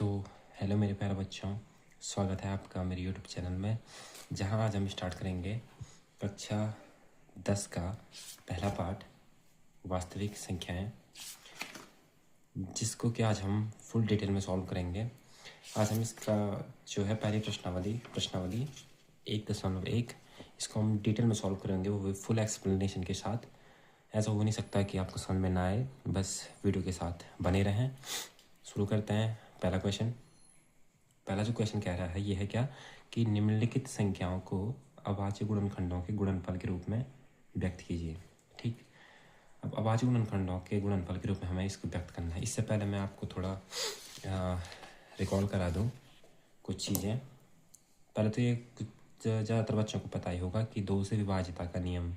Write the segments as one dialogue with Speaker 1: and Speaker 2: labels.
Speaker 1: तो हेलो मेरे प्यारे बच्चों, स्वागत है आपका मेरे यूट्यूब चैनल में, जहां आज हम स्टार्ट करेंगे कक्षा 10 का पहला पार्ट वास्तविक संख्याएं, जिसको कि आज हम फुल डिटेल में सॉल्व करेंगे। आज हम इसका जो है पहली प्रश्नावली 1.1 इसको हम डिटेल में सॉल्व करेंगे, वो भी फुल एक्सप्लेनेशन के साथ। ऐसा हो नहीं सकता कि आपको समझ में ना आए, बस वीडियो के साथ बने रहें। शुरू करते हैं। पहला जो क्वेश्चन कह रहा है ये है क्या कि निम्नलिखित संख्याओं को अभाज्य गुणनखंडों के गुणनफल के रूप में व्यक्त कीजिए। ठीक, अब अभाज्य गुणनखंडों के गुणनफल के रूप में हमें इसको व्यक्त करना है। इससे पहले मैं आपको थोड़ा रिकॉल करा दूं कुछ चीज़ें। पहले तो ये कुछ ज़्यादातर बच्चों को पता ही होगा कि 2 से विभाजिता का नियम,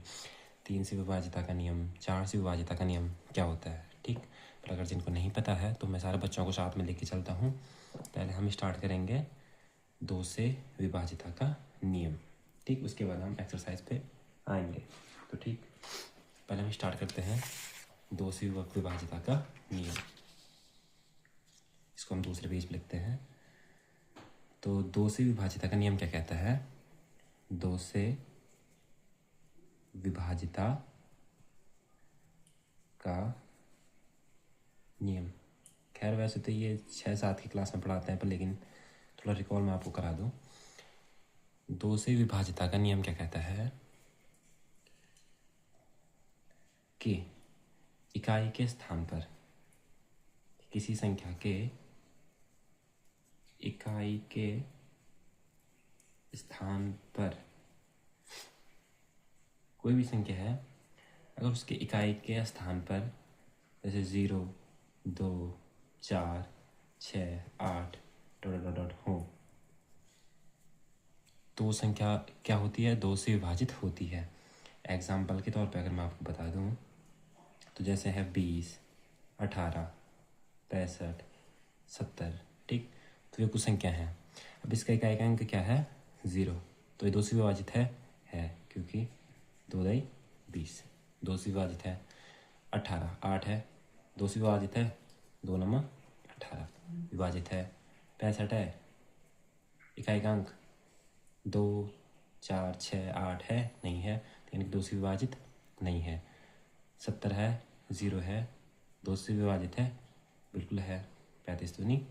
Speaker 1: 3 से विभाजिता का नियम, 4 से विभाजिता का नियम क्या होता है। ठीक, पर अगर जिनको नहीं पता है तो मैं सारे बच्चों को साथ में लेके चलता हूँ। पहले हम स्टार्ट करेंगे 2 से विभाजिता का नियम। ठीक, उसके बाद हम एक्सरसाइज पे आएंगे। तो ठीक, पहले हम स्टार्ट करते हैं 2 से विभाजिता का नियम। इसको हम दूसरे पेज पे लिखते हैं। तो 2 से विभाजिता का नियम क्या कहता है? 2 से विभाजिता का नियम, खैर वैसे तो ये 6-7 की क्लास में पढ़ाते हैं, पर लेकिन थोड़ा रिकॉल मैं आपको करा दूं। 2 से विभाजिता का नियम क्या कहता है कि इकाई के स्थान पर, किसी संख्या के इकाई के स्थान पर, कोई भी संख्या है, अगर उसके इकाई के स्थान पर जैसे 0, 2, 4, 6, 8 ... हो, तो संख्या क्या होती है? 2 से विभाजित होती है। एग्जाम्पल के तौर पे अगर मैं आपको बता दूं तो जैसे है 20, 18, 65, 70। ठीक, तो ये कुछ संख्या है। अब इसका इकाई का अंक क्या है? 0। तो ये 2 से विभाजित है क्योंकि 2 दाई 20। 2 से विभाजित है। 18, 8 है, 2 से विभाजित है, 2 नंबर 18 विभाजित है। 65 है, इकाई का अंक 2, 4, 6, 8 है, नहीं है, यानी 2 से विभाजित नहीं है। 70 है, 0 है, 2 से विभाजित है, बिल्कुल है। 35 तो नहीं,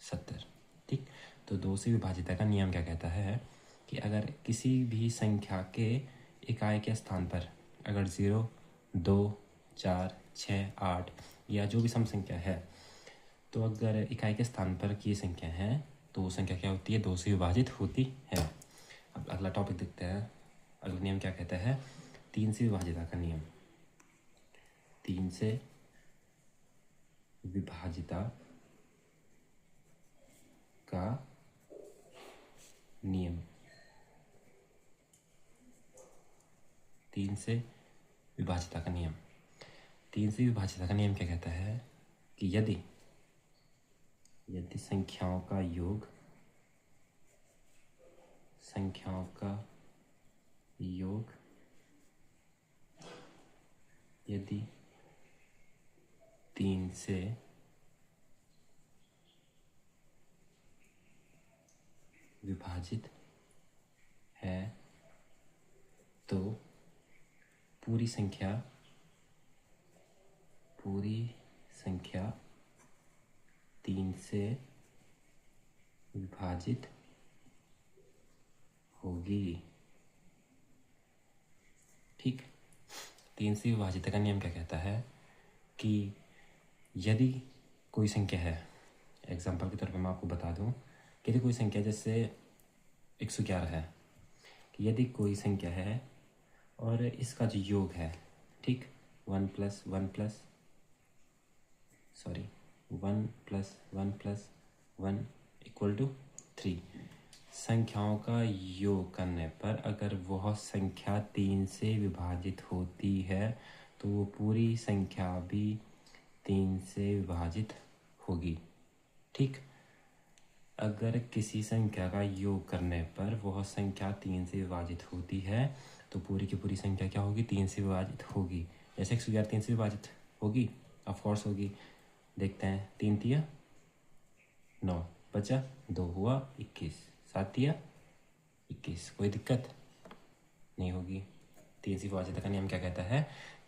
Speaker 1: 70। ठीक, तो 2 से विभाजिता का नियम क्या कहता है कि अगर किसी भी संख्या के इकाई के स्थान पर अगर 0, 2, 4, 6, 8 या जो भी सम संख्या है, तो अगर इकाई के स्थान पर की संख्या है तो वो संख्या क्या होती है? 2 से विभाजित होती है। अब अगला टॉपिक देखते हैं। अगला नियम क्या कहता है? 3 से विभाजिता का नियम। 3 से विभाजिता का नियम। 3 से विभाजिता का नियम। 3 से विभाजिता का नियम क्या कहता है कि यदि संख्याओं का योग यदि 3 से विभाजित है तो पूरी संख्या 3 से विभाजित होगी। ठीक, 3 से विभाजित का नियम क्या कहता है कि यदि कोई संख्या है, एग्जाम्पल के तौर पे मैं आपको बता दूं कि यदि कोई संख्या जैसे 111 है, कि यदि कोई संख्या है और इसका जो योग है, ठीक, 1 + 1 = 3, संख्याओं का योग करने पर अगर वह संख्या 3 से विभाजित होती है तो वो पूरी संख्या भी 3 से विभाजित होगी। ठीक, अगर किसी संख्या का योग करने पर वह संख्या 3 से विभाजित होती है तो पूरी की पूरी संख्या क्या होगी? 3 से विभाजित होगी। जैसे 111 3 से विभाजित होगी, ऑफ कोर्स होगी। देखते हैं, 3 तिया 9 बचा, 2 हुआ 21, 7 दिया 21। कोई दिक्कत नहीं होगी। 3 से विभाजित का नियम क्या कहता है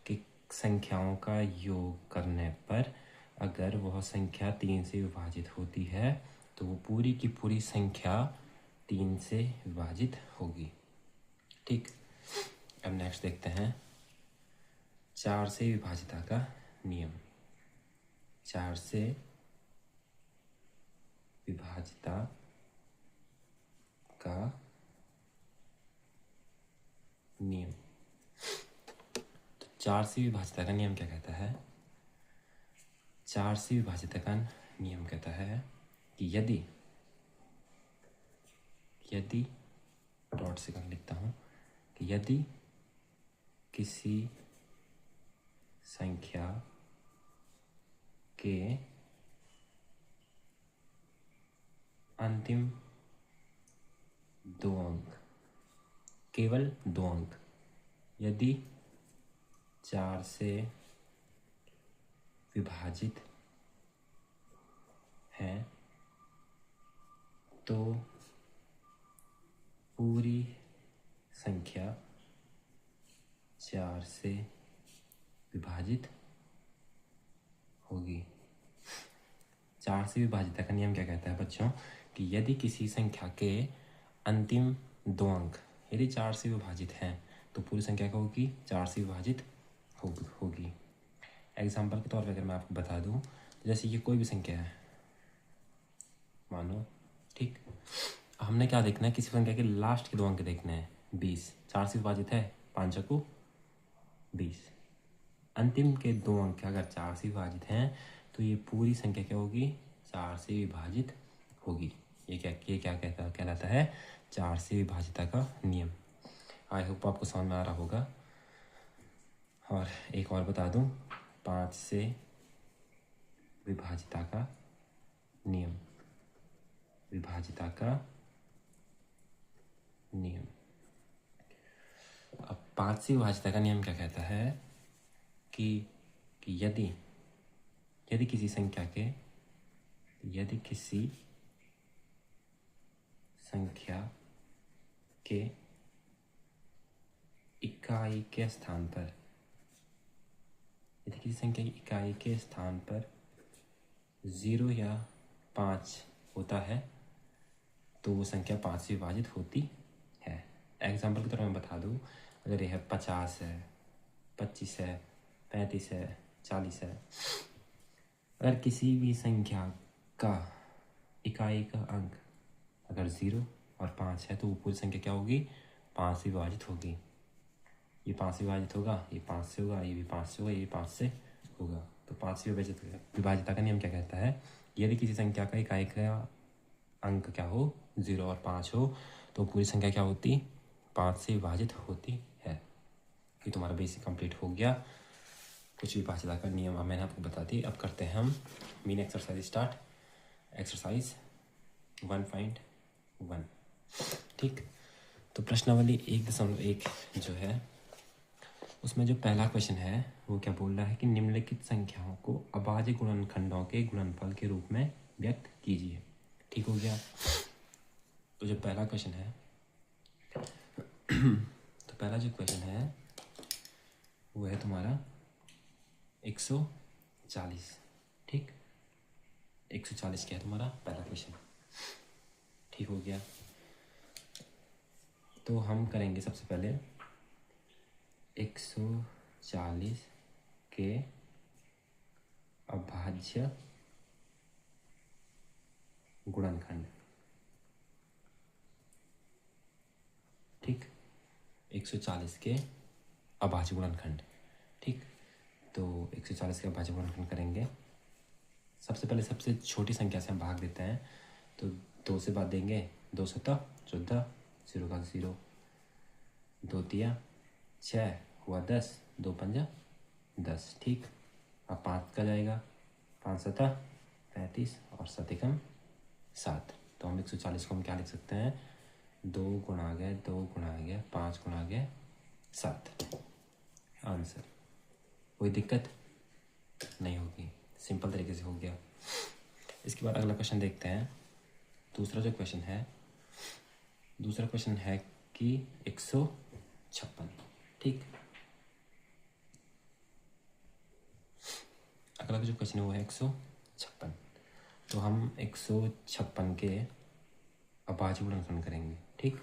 Speaker 1: कि संख्याओं का योग करने पर अगर वह संख्या 3 से विभाजित होती है तो वो पूरी की पूरी संख्या 3 से विभाजित होगी। ठीक, अब नेक्स्ट देखते हैं 4 से विभाजिता का नियम। 4 से विभाजिता का नियम। तो 4 से विभाजिता का नियम क्या कहता है? 4 से विभाजिता का नियम कहता है कि यदि डॉट से कर लिखता हूँ कि यदि किसी संख्या के अंतिम 2 अंक, केवल 2 अंक, यदि 4 से विभाजित हैं तो पूरी संख्या 4 से विभाजित होगी। 4 से विभाजिता का नियम क्या कहता है बच्चों कि यदि किसी संख्या के अंतिम 2 अंक यदि 4 से विभाजित हैं तो पूरी संख्या क्या होगी? 4 से विभाजित होगी। एग्जाम्पल के तौर पर अगर मैं आपको बता दूं, जैसे ये कोई भी संख्या है मानो, ठीक, हमने क्या देखना है? किसी संख्या के लास्ट के 2 अंक देखने हैं। 20 4 से विभाजित है, 5 को 20। अंतिम के 2 अंक अगर 4 से विभाजित हैं तो ये पूरी संख्या क्या होगी? 4 से विभाजित होगी। ये क्या कहलाता है? 4 से विभाजिता का नियम। आई होप आपको समझ में आ रहा होगा। और एक और बता दूं, 5 से विभाजिता का नियम। विभाजिता का नियम। अब 5 से विभाजिता का नियम क्या कहता है कि यदि किसी संख्या के इकाई के स्थान पर, यदि किसी संख्या की इकाई के स्थान पर 0 या 5 होता है तो वो संख्या 5 से विभाजित होती है। एग्जाम्पल की तरह मैं बता दूँ, अगर यह 50 है, 25 है, 35 है, 40 है, अगर किसी भी संख्या का इकाई का अंक अगर 0 और 5 है तो वो पूरी संख्या क्या होगी? 5 से विभाजित होगी। ये 5 से विभाजित होगा, ये 5 से होगा, ये भी 5 से होगा, ये 5 से होगा। तो 5 से विभाजिता का नियम क्या कहता है? यदि किसी संख्या का इकाई का अंक क्या हो? 0 और 5 हो तो पूरी संख्या क्या होती? 5 से विभाजित होती है। ये तुम्हारा बेसिक कंप्लीट हो गया। कुछ विभाजिता का नियम मैंने आपको बता दी। अब करते हैं हम मेन एक्सरसाइज स्टार्ट। एक्सरसाइज 1.1। ठीक, तो प्रश्नावली 1.1 जो है उसमें जो पहला क्वेश्चन है वो क्या बोल रहा है कि निम्नलिखित संख्याओं को अभाज्य गुणनखंडों के गुणनफल के रूप में व्यक्त कीजिए। ठीक हो गया। तो जो पहला क्वेश्चन है तो पहला जो क्वेश्चन है वो है तुम्हारा 140। ठीक, 140 क्या है तुम्हारा पहला क्वेश्चन। ठीक हो गया। तो हम करेंगे सबसे पहले 140 के अभाज्य गुणनखंड। ठीक, 140 के अभाज्य गुणनखंड। ठीक, तो 140 के अभाज्य गुणनखंड करेंगे। सबसे पहले सबसे छोटी संख्या से हम भाग देते हैं, तो 2 से भाग देंगे, 2 7 14, 0 का 0, 2 तिया 6 हुआ 10, 2 पंजा 10। ठीक, अब 5 का जाएगा, 5 7 35 और 7 एकम 7। तो हम 140 को हम क्या लिख सकते हैं? 2 गुणा गए 2 गुणा गया 5 गुणा गया 7। आंसर। कोई दिक्कत नहीं होगी, सिंपल तरीके से हो गया। इसके बाद अगला क्वेश्चन देखते हैं। दूसरा क्वेश्चन है कि 156। ठीक, अगला जो क्वेश्चन है वो है 156। तो हम 156 के अभाज्य गुणनखंड करेंगे। ठीक,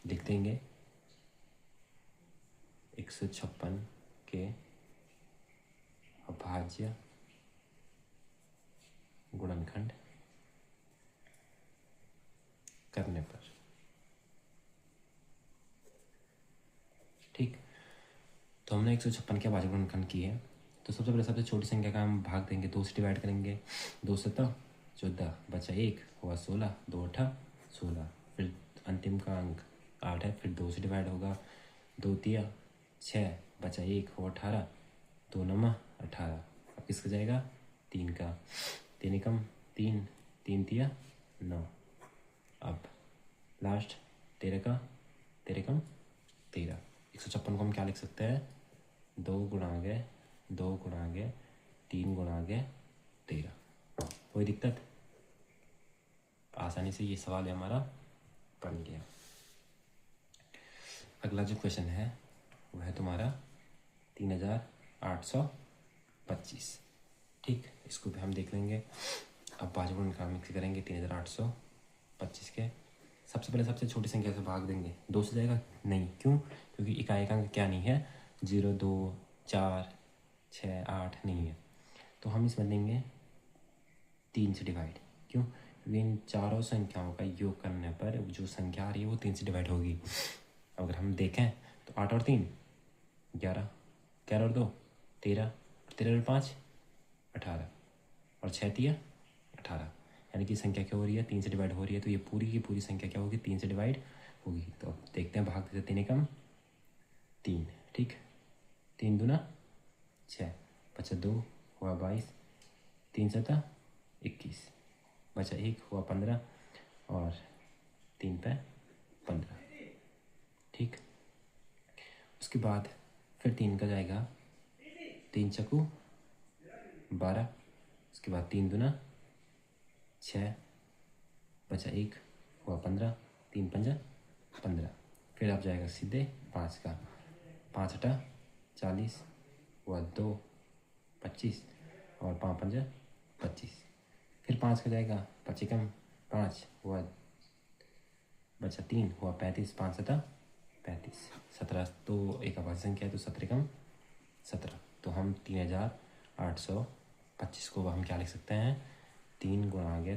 Speaker 1: लिख देंगे 156 के अभाज्य गुणनखंड करने पर। ठीक, तो हमने 156 के अभाज्य गुणनखंड किए। तो सबसे पहले सबसे छोटी संख्या का हम भाग देंगे, 2 से डिवाइड करेंगे। 2 7 14 बचा 1 हुआ 16, 2 8 16। फिर अंतिम का अंक 8 है, फिर 2 से डिवाइड होगा। 2 3 6 बचा 1 हुआ 18, 2 9 18। अब किसका जाएगा? 3 का। 3 एकम 3, 3 3 9। अब लास्ट 13 का, 13 एकम 13। 156 को हम क्या लिख सकते हैं? 2 गुणा गए 3 गुणा गए 13। कोई दिक्कत? आसानी से ये सवाल हमारा बन गया। अगला जो क्वेश्चन है वो है तुम्हारा 3825। ठीक, इसको भी हम देख लेंगे। अब भाज्य गुणनखंड मिक्स करेंगे 3825 के। सबसे पहले सबसे छोटी संख्या से भाग देंगे। 2 से जाएगा नहीं, क्यों? क्योंकि इकाई का अंक क्या नहीं है, 0 2 4 6 8 नहीं है। तो हम इसमें देंगे 3 से डिवाइड। क्यों? क्योंकि इन चारों संख्याओं का योग करने पर जो संख्या आ रही है वो 3 से डिवाइड होगी। अगर हम देखें तो 8 और 3 11, 11 और 2 13, 13 और 5 18 और 6 3 18। यानी कि संख्या क्या हो रही है? 3 से डिवाइड हो रही है। तो ये पूरी की पूरी संख्या क्या होगी? 3 से डिवाइड होगी। तो अब देखते हैं, भाग देते 3 एकम 3। ठीक, 3 दूना 6 बचा 2 हुआ 22, 3 7 21 बचा 1 हुआ 15 और 3 पे 15। ठीक, उसके बाद फिर 3 का जाएगा 3 चक्कू 12। उसके बाद 3 दूना 6 बचा 1 हुआ 15, 3 पंजा 15। फिर आप जाएगा सीधे 5 का। 5 8 40 हुआ 2 25 और 5 पंजा 25। फिर 5 का जाएगा 5 एकम 5 हुआ बचा 3 हुआ 35, 5 7 35 17। तो एक अभाज्य संख्या है तो 17 एकम 17। तो हम 3825 को हम क्या लिख सकते हैं? 3 गुणा गया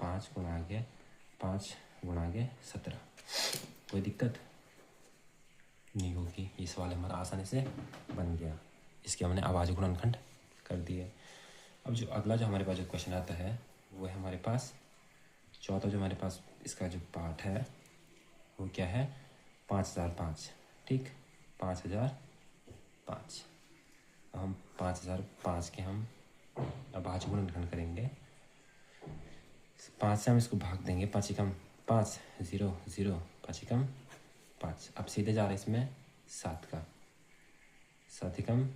Speaker 1: 5 गुणा गया 5 गुणा गया 17। कोई दिक्कत नहीं होगी। ये सवाल हमारा आसानी से बन गया। इसके हमने अभाज्य गुणनखंड कर दिए। अब जो अगला जो हमारे पास जो क्वेश्चन आता है वो है हमारे पास चौथा जो हमारे पास इसका जो पार्ट है वो क्या है? 5005। ठीक, 5005। अब हम 5005 के हम अभाज्य गुणनखंड करेंगे। 5 से हम इसको भाग देंगे। 5 एकम 5 0 0 5 एकम 5। अब सीधे जा रहे हैं इसमें 7 का। 7 एकम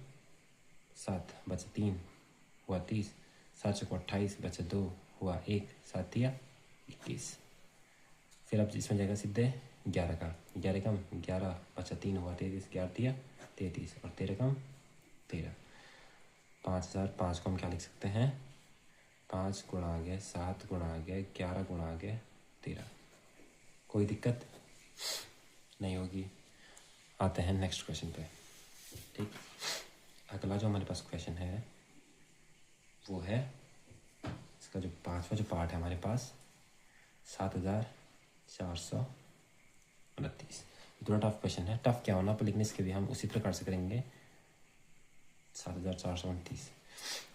Speaker 1: 7 बचा 3 हुआ 30, 7 चौको 28 बचा 2 हुआ 1, 7 3 21। फिर अब इसमें जाएगा सीधे 11 का। 11 एकम 11 बचा 3 हुआ 33, 11 3 33 और 13 एकम 13। 5005 को हम क्या लिख सकते हैं? 5 गुणा गया 7 गुणा गया 11 गुणा गया 13। कोई दिक्कत नहीं होगी। आते हैं नेक्स्ट क्वेश्चन पे। ठीक, अगला जो हमारे पास क्वेश्चन है वो है इसका जो 5वां जो पार्ट है हमारे पास 7429। थोड़ा टफ क्वेश्चन है। टफ क्या होना पर लिखने इसके भी हम उसी प्रकार से करेंगे। 7429।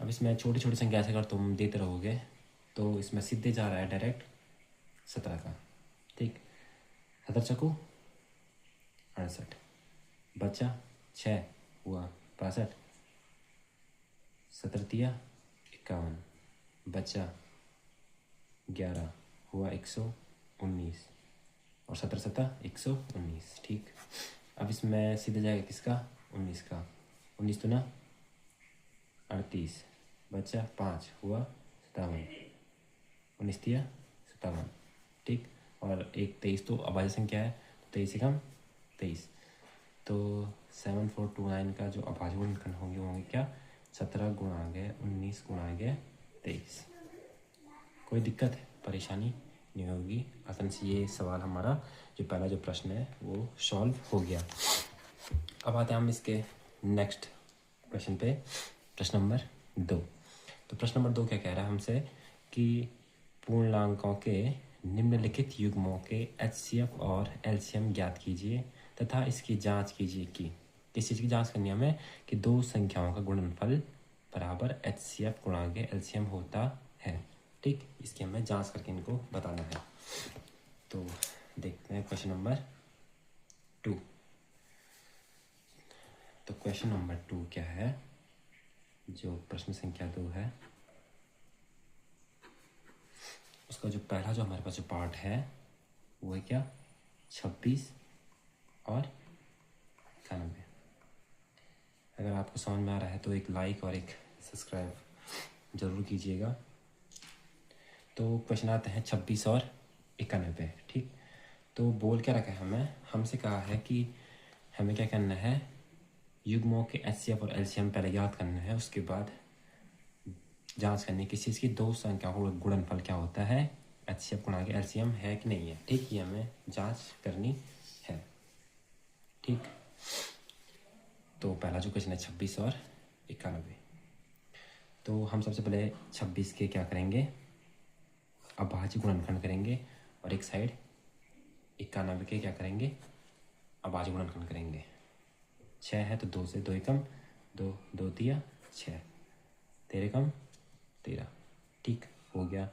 Speaker 1: अब इसमें छोटी छोटी संख्या ऐसे अगर तुम देते रहोगे तो इसमें सीधे जा रहा है डायरेक्ट 17 का। ठीक, 17 चक्कू 68 बचा 6 हुआ 62, 17 3 51 बचा 11 हुआ 119 और 17 7 119। ठीक, अब इसमें सीधे जाएगा किसका? 19 का। 19 तो ना 38 बचा 5 हुआ 57, 19 दिया 57, ठीक। और एक 23 तो अभाज्य संख्या है, 23 से कम 23, तो 7429 का जो अभाज्य गुणनखंड होंगे वो होंगे क्या, 17 गुणा गए 19 गुणा गए 23। कोई दिक्कत है, परेशानी नहीं होगी, आसान से ये सवाल हमारा जो पहला जो प्रश्न है वो सॉल्व हो गया। अब आते हैं हम इसके नेक्स्ट क्वेश्चन पे, प्रश्न नंबर 2। तो प्रश्न नंबर 2 क्या कह रहा है हमसे कि पूर्णांकों के निम्नलिखित युग्मों के HCF और LCM ज्ञात कीजिए तथा इसकी जांच कीजिए कि किस चीज़ की जांच करनी है हमें, कि दो संख्याओं का गुणनफल बराबर HCF गुणा के LCM होता है, ठीक। इसकी हमें जांच करके इनको बताना है। तो देखते हैं क्वेश्चन नंबर 2। तो क्वेश्चन नंबर 2 क्या है, जो प्रश्न संख्या 2 है उसका जो पहला जो हमारे पास जो पार्ट है वो है क्या, 26 और 91। अगर आपको समझ में आ रहा है तो एक लाइक और एक सब्सक्राइब जरूर कीजिएगा। तो क्वेश्चन आते हैं 26 और 91 पे, ठीक। तो बोल क्या रखा है हमें, हमसे कहा है कि हमें क्या करना है, युग्मों के HCF और LCM पहले याद करना है, उसके बाद जांच करनी किसी चीज़ की दो संख्याओं का गुणनफल क्या होता है, HCF गुणा के LCM है कि नहीं है, ठीक। ये हमें जांच करनी है, ठीक। तो पहला जो क्वेश्चन है 26 और 91। तो हम सबसे पहले 26 के क्या करेंगे, अभाज्य गुणनखंड करेंगे, और एक साइड 91 के क्या करेंगे, अभाज्य गुणनखंड करेंगे। 6 है तो 2 से 2 एकम 2, 2 दिया 6, 13 कम 13, ठीक हो गया।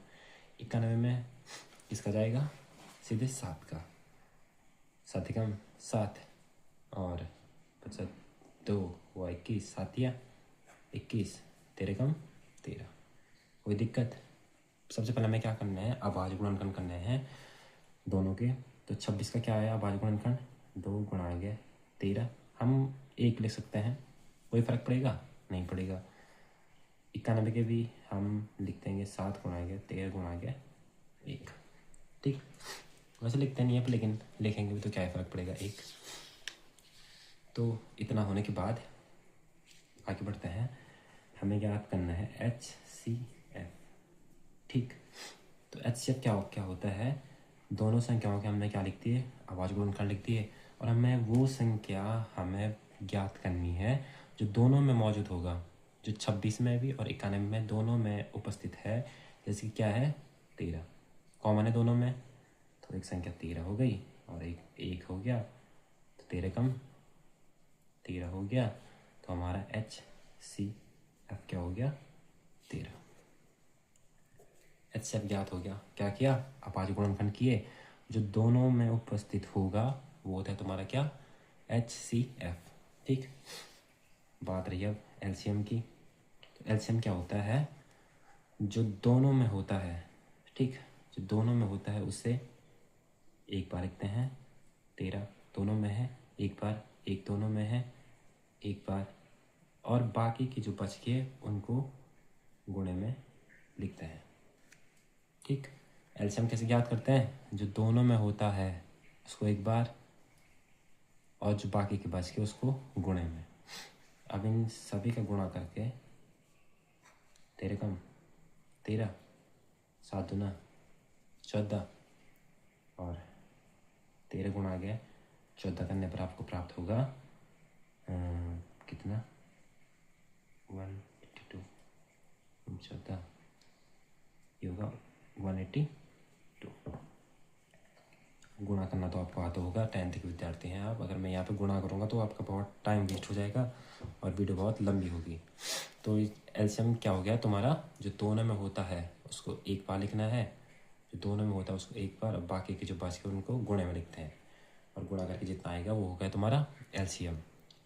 Speaker 1: 91 में किसका जाएगा, सीधे 7 का, 7 एकम 7 और 2 हुआ 21, 7 दिया 21, 13 कम 13। कोई दिक्कत, सबसे पहले हमें क्या करना है, अभाज्य गुणनखंड करने हैं दोनों के। तो 26 का क्या आया अभाज्य गुणनखंड, 2 गुणा गया 13, हम 1 लिख सकते हैं, कोई फर्क पड़ेगा नहीं पड़ेगा। 91 के भी हम लिख देंगे 7 गुणा गया 13 गुणा गया 1, ठीक। वैसे लिखते नहीं है लेकिन लिखेंगे भी तो क्या फ़र्क पड़ेगा, 1। तो इतना होने के बाद आगे बढ़ते हैं, हमें याद करना है HCF, ठीक। तो HCF क्या होता है, दोनों संख्याओं के हमने क्या लिख दिए, अभाज्य गुणनखंड लिख दिए, और हमें वो संख्या हमें ज्ञात करनी है जो दोनों में मौजूद होगा, जो 26 में भी और 91 में दोनों में उपस्थित है। जैसे कि क्या है, 13 कॉमन है दोनों में, तो एक संख्या 13 हो गई और एक हो गया, तो 13 कम 13 हो गया, तो हमारा HCF क्या हो गया, 13। HCF ज्ञात हो गया, क्या किया, अभाज्य गुणनखंड किए, जो दोनों में उपस्थित होगा वो होता है तुम्हारा क्या, HCF, ठीक। बात रही अब LCM की। तो LCM क्या होता है, जो दोनों में होता है, ठीक, जो दोनों में होता है उससे एक बार लिखते हैं, 13 दोनों में है एक बार, एक दोनों में है एक बार, और बाकी की जो बच गए उनको गुणे में लिखते हैं, ठीक। एलसीएम कैसे ज्ञात करते हैं, जो दोनों में होता है उसको एक बार, और जो बाकी के बच के उसको गुणे में। अब इन सभी का गुणा करके 13 कम 13, 7 दूना 14, और 13 गुणा गया 14 करने पर आपको प्राप्त होगा कितना, 182, 14 ये होगा 182। गुणा करना तो आपको आता होगा, 10th के विद्यार्थी हैं आप, अगर मैं यहाँ पे गुणा करूँगा तो आपका बहुत टाइम वेस्ट हो जाएगा और वीडियो बहुत लंबी होगी। तो एलसीएम क्या हो गया तुम्हारा, जो दोनों में होता है उसको एक बार लिखना है, जो दोनों में होता है उसको एक बार, और बाकी के जो बच के उनको गुणे में लिखते हैं, और गुणा करके जितना आएगा वो हो गया तुम्हारा एलसीएम।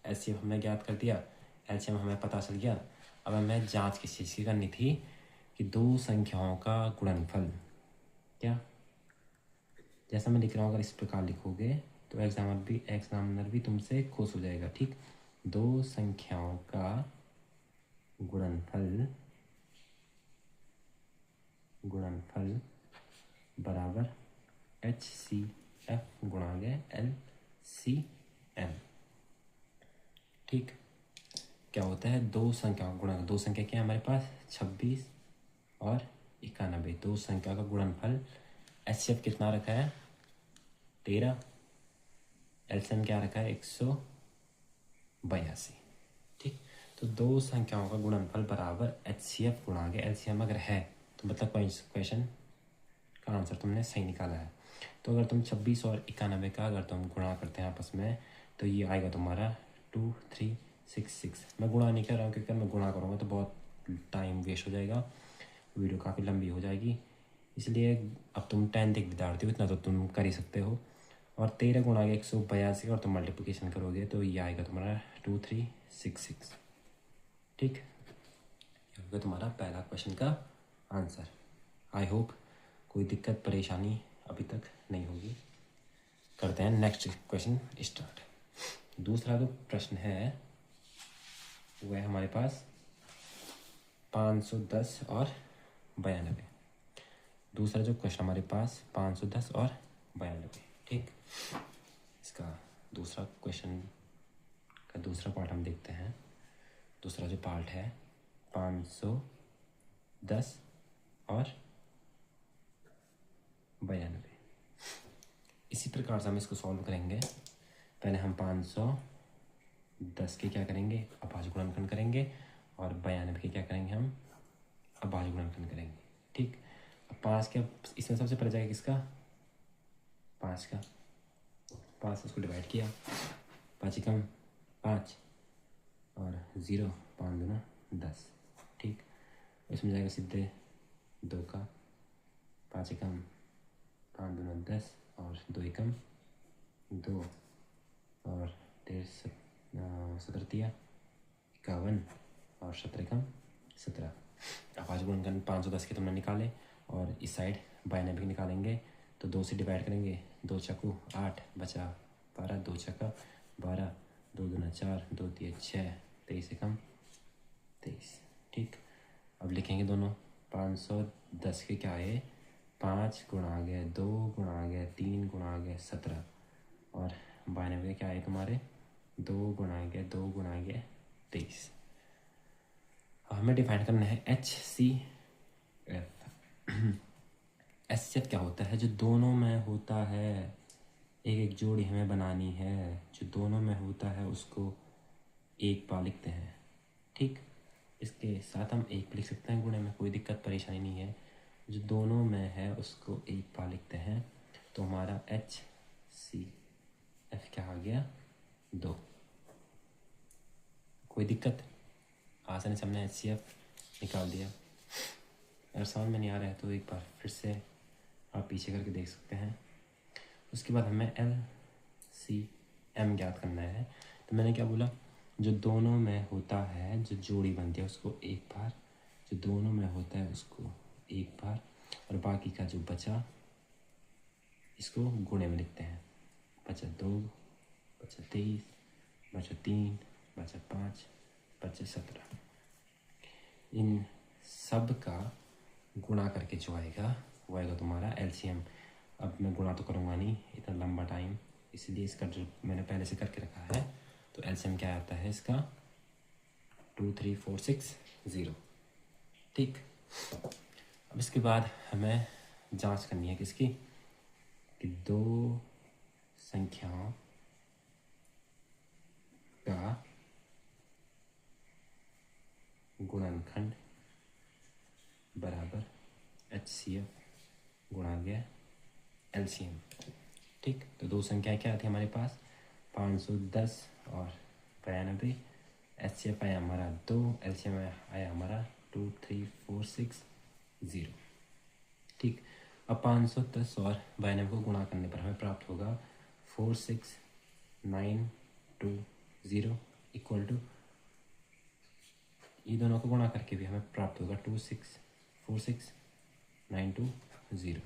Speaker 1: एलसीएम हमने ज्ञात कर दिया, एलसीएम हमें पता चल गया। अब हमें जाँच किस चीज़ की करनी थी, कि दो संख्याओं का गुणनफल, क्या जैसा मैं लिख रहा हूँ अगर इस प्रकार लिखोगे तो एग्जामिनर भी तुमसे खुश हो जाएगा, ठीक। दो संख्याओं का गुणनफल गुणनफल बराबर HCF गुणा गया LCM। ठीक, क्या होता है, दो संख्याओं का गुणा, दो संख्या क्या है हमारे पास 26 और 91, दो संख्या का गुणनफल। HCF कितना रखा है 13, LCM क्या रखा है 182। ठीक, तो दो संख्याओं का गुणनफल बराबर HCF गुणा के LCM अगर है तो मतलब क्वेश्चन का आंसर तुमने सही निकाला है। तो अगर तुम 26 और 91 का अगर तुम गुणा करते हैं आपस में तो ये आएगा तुम्हारा 2366। मैं गुणा नहीं कर रहा हूँ क्योंकि मैं गुणा करूँगा तो बहुत टाइम वेस्ट हो जाएगा, वीडियो काफ़ी लंबी हो जाएगी, इसलिए अब तुम 10 तक बिताड़ते हो, इतना तो तुम कर ही सकते हो। और 13 गुणा के 182 और तुम मल्टीप्लिकेशन करोगे तो ये आएगा तुम्हारा 2366। ठीक, ये होगा तुम्हारा पहला क्वेश्चन का आंसर। आई होप कोई दिक्कत परेशानी अभी तक नहीं होगी। करते हैं नेक्स्ट क्वेश्चन स्टार्ट। दूसरा जो प्रश्न है वो है हमारे पास 510 और 92। दूसरा जो क्वेश्चन हमारे पास 510 और 92। ठीक, इसका दूसरा क्वेश्चन का दूसरा पार्ट हम देखते हैं। दूसरा जो पार्ट है 510 और 92। इसी प्रकार से हम इसको सॉल्व करेंगे। पहले हम 510 के क्या करेंगे, अभाज्य गुणनखंड करेंगे, और 92 के क्या करेंगे, हम अभाज्य गुणनखंड करेंगे। ठीक, अब 5 के, इसमें सबसे पहले जाएगा किसका, 5 का। 5 उसको डिवाइड किया, 5 कम 5 और 0, 5 दूना 10। ठीक, इसमें जाएगा सीधे 2 का, 5 कम 5 दूना 10 और 2 एकम 2 और 17 51 और 17 कम 17। अभाज्य गुणनखंड 510 के तुमने निकाले और इस साइड 92 निकालेंगे तो 2 से डिवाइड करेंगे, 2 चक्कू 8 बचा 12, 2 चक्का 12, 2 दूना 4, 2 3 6, 23 एकम 23। ठीक, अब लिखेंगे दोनों। 510 के क्या है, 5 गुणा गया 2 गुणा गया 3 गुणा गया 17, और 92 क्या है तुम्हारे 2 गुणा गया 2 गुणा गया 23। हमें डिफाइन करना है HCF। HCF क्या होता है, जो दोनों में होता है, एक एक जोड़ी हमें बनानी है, जो दोनों में होता है उसको एक बार लिखते हैं। ठीक, इसके साथ हम एक लिख सकते हैं गुणे में, कोई दिक्कत परेशानी नहीं है। जो दोनों में है उसको एक बार लिखते हैं, तो हमारा HCF क्या आ गया 2। कोई दिक्कत, आसानी से हमने HCF निकाल दिया। अगर समझ में नहीं आ रहा है तो एक बार फिर से आप पीछे करके देख सकते हैं। उसके बाद हमें LCM ज्ञात करना है। तो मैंने क्या बोला, जो दोनों में होता है, जो जोड़ी बनती है उसको एक बार, जो दोनों में होता है उसको एक बार, और बाकी का जो बचा इसको गुणे में लिखते हैं। बचा 2, बचा 23, बचा 3, बचा 5, बचा 17। इन सब का गुणा करके जो आएगा वो आएगा तुम्हारा LCM। अब मैं गुणा तो करूँगा नहीं, इतना लंबा टाइम, इसलिए इसका जो मैंने पहले से करके रखा है, तो LCM क्या आता है इसका 23460। ठीक, अब इसके बाद हमें जांच करनी है किसकी, कि दो संख्याओं का गुणनखंड बराबर HCF गुणा गया LCM। ठीक, तो दो संख्याएं क्या थी हमारे पास 510 और 92। HCF आया हमारा 2, LCM आया हमारा 23460। ठीक, अब 510 और 92 को गुणा करने पर हमें प्राप्त होगा 46920 इक्वल टू, ये दोनों को गुणा करके भी हमें प्राप्त होगा 2646920।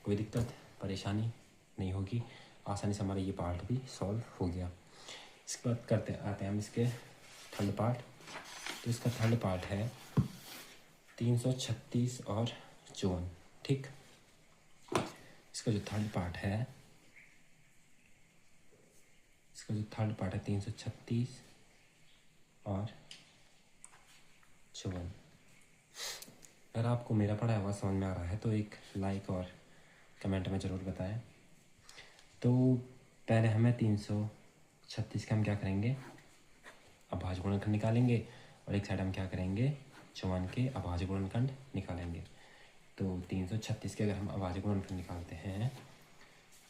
Speaker 1: कोई दिक्कत परेशानी नहीं होगी, आसानी से हमारा ये पार्ट भी सॉल्व हो गया। इसके बाद आते हैं हम इसके थर्ड पार्ट। तो इसका थर्ड पार्ट है 336 और 54। ठीक, इसका जो थर्ड पार्ट है 336 और 54। अगर आपको मेरा पढ़ाया हुआ समझ में आ रहा है तो एक लाइक और कमेंट में ज़रूर बताएं। तो पहले हमें 336 का हम क्या करेंगे, अभाज्य गुणनखंड निकालेंगे, और एक साइड हम क्या करेंगे, 54 के अभाज्य गुणनखंड निकालेंगे। तो 336 के अगर हम अभाज्य गुणनखंड निकालते हैं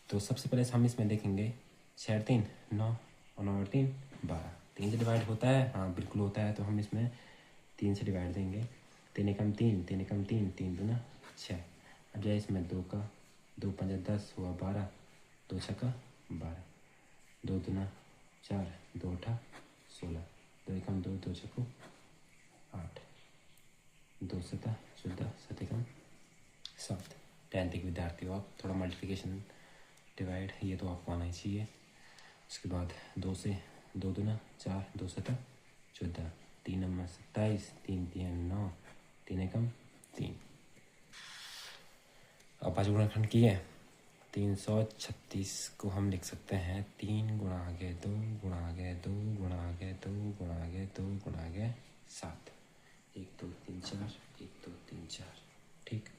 Speaker 1: तो सबसे पहले हम इसमें देखेंगे 6 और 3 9 और 9 और 3 12। 3 से डिवाइड होता है, हाँ बिल्कुल होता है, तो हम इसमें 3 से डिवाइड देंगे। 3 एकम 3, 3 एकम 3, 3 दूना 6। अब जाए इसमें 2 का 2 पंजा 10 हुआ 12, 2 छक्का 12, 2 दूना 4, 2 अठा 16, 2 एकम 2, 2 छक्को 8, 2 सता 14, 7 एकम 7। 10th के विद्यार्थी हो आप, थोड़ा मल्टीप्लिकेशन डिवाइड ये तो आपको आना ही चाहिए। उसके बाद 2 से 2 दूना 4, 2 सता 14, 3 नंबर 27, 3 3 9, 3 एकम 3। अब अभाज्य गुणनखंड की है 336 को हम लिख सकते हैं 3 गुणा आगे 2 गुणा आगे 2 गुणा आगे 2 गुणा आगे 2 गुणा आगे 7। 1 2 3 4, 1 2 3 4। ठीक,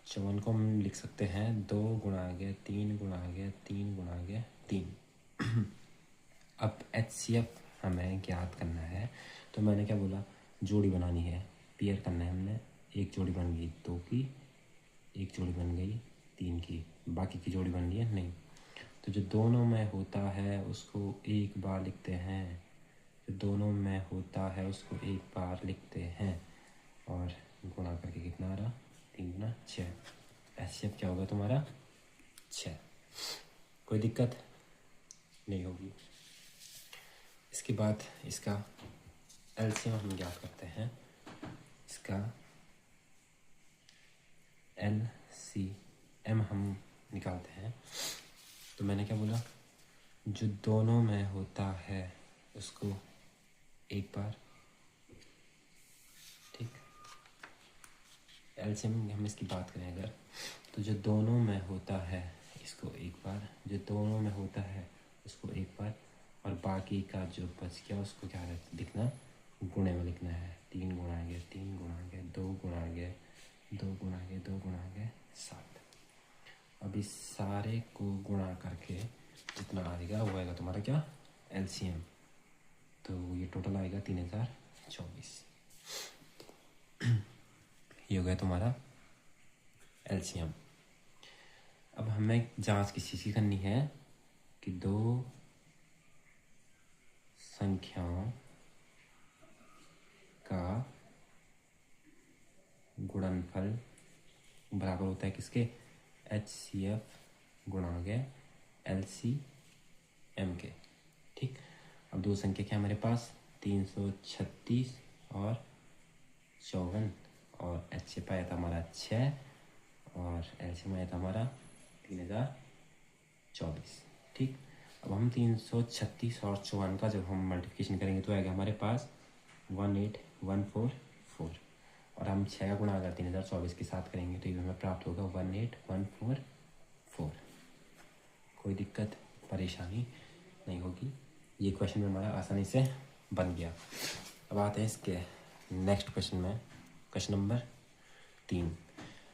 Speaker 1: 54 को हम लिख सकते हैं 2 गुणा आगे 3 गुणा आगे 3 गुणा आगे 3। अब HCF हमें ज्ञात करना है, तो मैंने क्या बोला, जोड़ी बनानी है, पेयर करना है हमने। एक जोड़ी बन गई 2 की, एक जोड़ी बन गई 3 की, बाकी की जोड़ी बन रही है नहीं। तो जो दोनों में होता है उसको एक बार लिखते हैं, जो दोनों में होता है उसको एक बार लिखते हैं, और गुणा करके कितना आ रहा, 3 गुना 6। HCF क्या होगा तुम्हारा 6। कोई दिक्कत नहीं होगी। इसके बाद इसका LCM हम ज्ञात करते हैं। इसका LCM हम निकालते हैं, तो मैंने क्या बोला, जो दोनों में होता है उसको एक बार, ठीक। LCM हम इसकी बात करें अगर, तो जो दोनों में होता है इसको एक बार, जो दोनों में होता है उसको एक बार, और बाकी का जो बच गया उसको क्या लिखना, गुणे में लिखना है। 3 गुणा गया 3 गुणा गया 2 गुणा गया 2 गुणा गया 2 गुणा गया 7। अब इस सारे को गुणा करके जितना आएगा वो आएगा तुम्हारा क्या, LCM। तो ये टोटल आएगा 3024। ये हो गया तुम्हारा LCM। अब हमें जांच किस चीज़ की करनी है कि दो संख्याओं का गुणनफल बराबर होता है किसके, HCF गुणा गया LCM के। ठीक, अब दो संख्या क्या हमारे पास, 336 और 54, और HCF आया था हमारा 6 और LCM आया था हमारा 3024। ठीक, अब हम 336 और 54 का जब हम मल्टीप्लिकेशन करेंगे तो आएगा हमारे पास 18144, और हम 6 का गुणा अगर 3024 के साथ करेंगे तो ये हमें प्राप्त होगा 18144। कोई दिक्कत परेशानी नहीं होगी, ये क्वेश्चन में हमारा आसानी से बन गया। अब आते हैं इसके नेक्स्ट क्वेश्चन में, क्वेश्चन नंबर 3।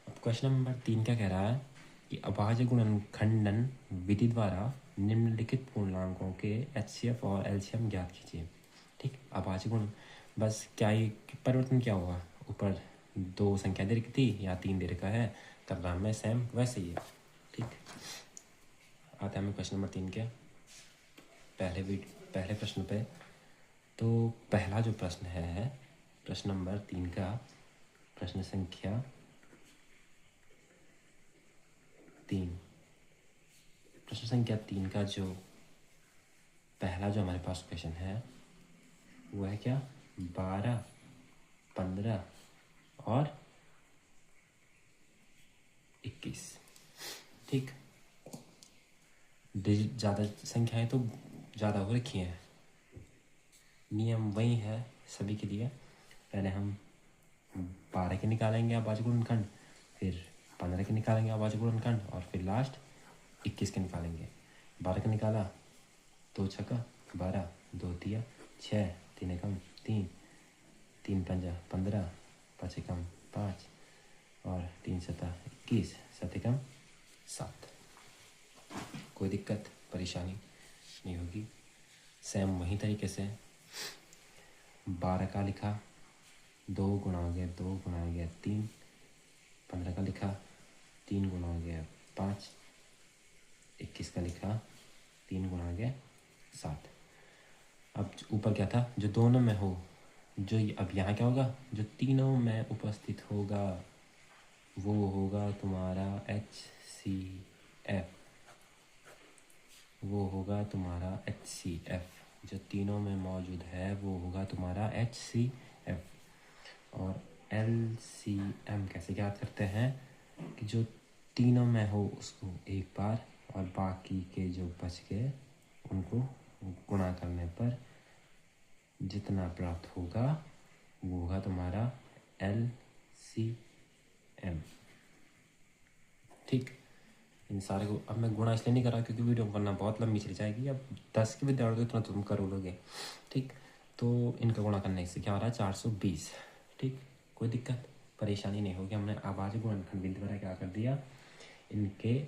Speaker 1: अब क्वेश्चन नंबर 3 क्या कह रहा है कि अभाज्य गुणनखंडन विधि द्वारा निम्नलिखित पूर्णांकों के HCF और LCM ज्ञात कीजिए। ठीक, अभाज्य गुण, बस क्या ही परिवर्तन क्या हुआ, ऊपर 2 संख्या दे रखी थी या 3 दे रखा है, करना में सेम वैसे ही है। ठीक, आते हैं हमें क्वेश्चन नंबर 3 के पहले प्रश्न पे। तो पहला जो प्रश्न है, प्रश्न नंबर 3 का प्रश्न संख्या 3, प्रश्न संख्या 3 का जो पहला जो हमारे पास क्वेश्चन है वो है क्या, 12, 15 और 21। ठीक, डिजिट ज़्यादा संख्याएं तो ज़्यादा हो रखी हैं, नियम वही है सभी के लिए। पहले हम 12 के निकालेंगे अभाज्य गुणनखंड, फिर 15 के निकालेंगे अभाज्य गुणनखंड, और फिर लास्ट 21 के निकालेंगे। 12 का निकाला, 2 छक्का 12, 2 तिया 6, 3 एकम 3, 3 पंजा 15, 5 एकम 5, और 3 सता 21, 7 एकम 7। कोई दिक्कत परेशानी नहीं होगी। सेम वही तरीके से 12 का लिखा, 2 गुणा हो गया 2 गुणा हो गया 3, 15 का लिखा 3 गुणा हो गया 5, 21 का लिखा 3 गुणा हो गया 7। अब ऊपर क्या था, जो दोनों में हो, जो अब यहाँ क्या होगा, जो तीनों में उपस्थित होगा वो होगा तुम्हारा HCF, वो होगा तुम्हारा HCF। जो तीनों में मौजूद है वो होगा तुम्हारा HCF। और LCM कैसे ज्ञात करते हैं, कि जो तीनों में हो उसको एक बार, और बाकी के जो बच गए उनको गुणा करने पर जितना प्राप्त होगा वो होगा तुम्हारा LCM। ठीक, इन सारे को अब मैं गुणा इसलिए नहीं कर रहा क्योंकि वीडियो करना बहुत लंबी चली जाएगी। अब 10 के विद्यार्थी इतना तुम कर लोगे। ठीक, तो इनका गुणा करने से क्या हो रहा है, 420। ठीक, कोई दिक्कत परेशानी नहीं होगी। हमने अभाज्य गुणनखंड बिंदु द्वारा क्या कर दिया, इनके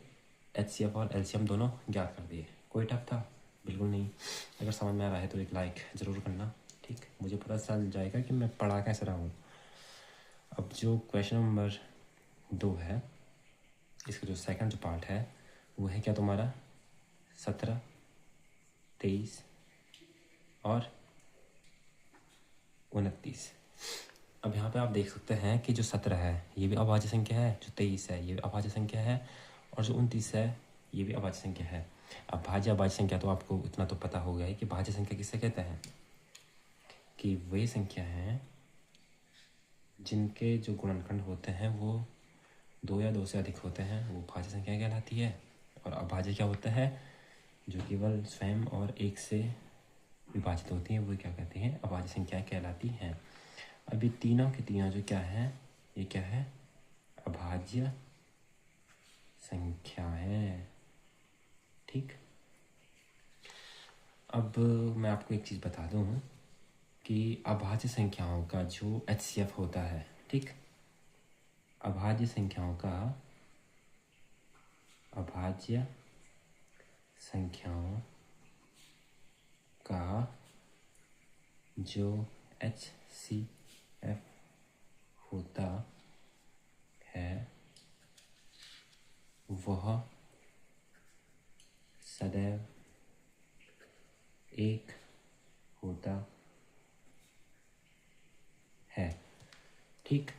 Speaker 1: HCF और LCM दोनों ज्ञात कर दिए। कोई टफ था? बिल्कुल नहीं। अगर समझ में आ रहा है तो एक लाइक ज़रूर करना। ठीक, मुझे पता चल जाएगा कि मैं पढ़ा कैसे रहा हूँ। अब जो क्वेश्चन नंबर 2 है, इसका जो सेकंड जो पार्ट है वो है क्या तुम्हारा 17, 23 और 29। अब यहाँ पे आप देख सकते हैं कि जो 17 है ये भी अभाज्य संख्या है, जो 23 है ये भी अभाज्य संख्या है, और जो 29 है ये भी अभाज्य संख्या है। अब भाज्य अभाज्य संख्या तो आपको इतना तो पता हो गया है कि भाज्य संख्या किससे कहते हैं, कि वे संख्या हैं जिनके जो गुणनखंड होते हैं वो 2 या 2 से अधिक होते हैं, वो भाज्य संख्या कहलाती है। और अभाज्य क्या होता है, जो केवल स्वयं और 1 से विभाजित होती हैं, वो क्या कहते हैं, अभाज्य संख्याएं कहलाती हैं। अभी तीनों के तीनों जो क्या है, ये क्या है, अभाज्य संख्या है। ठीक, अब मैं आपको एक चीज़ बता दूं कि अभाज्य संख्याओं का जो HCF होता है, ठीक, अभाज्य संख्याओं का अभाज्य संख्याओं का जो HCF होता है वह सदैव 1 होता है। ठीक,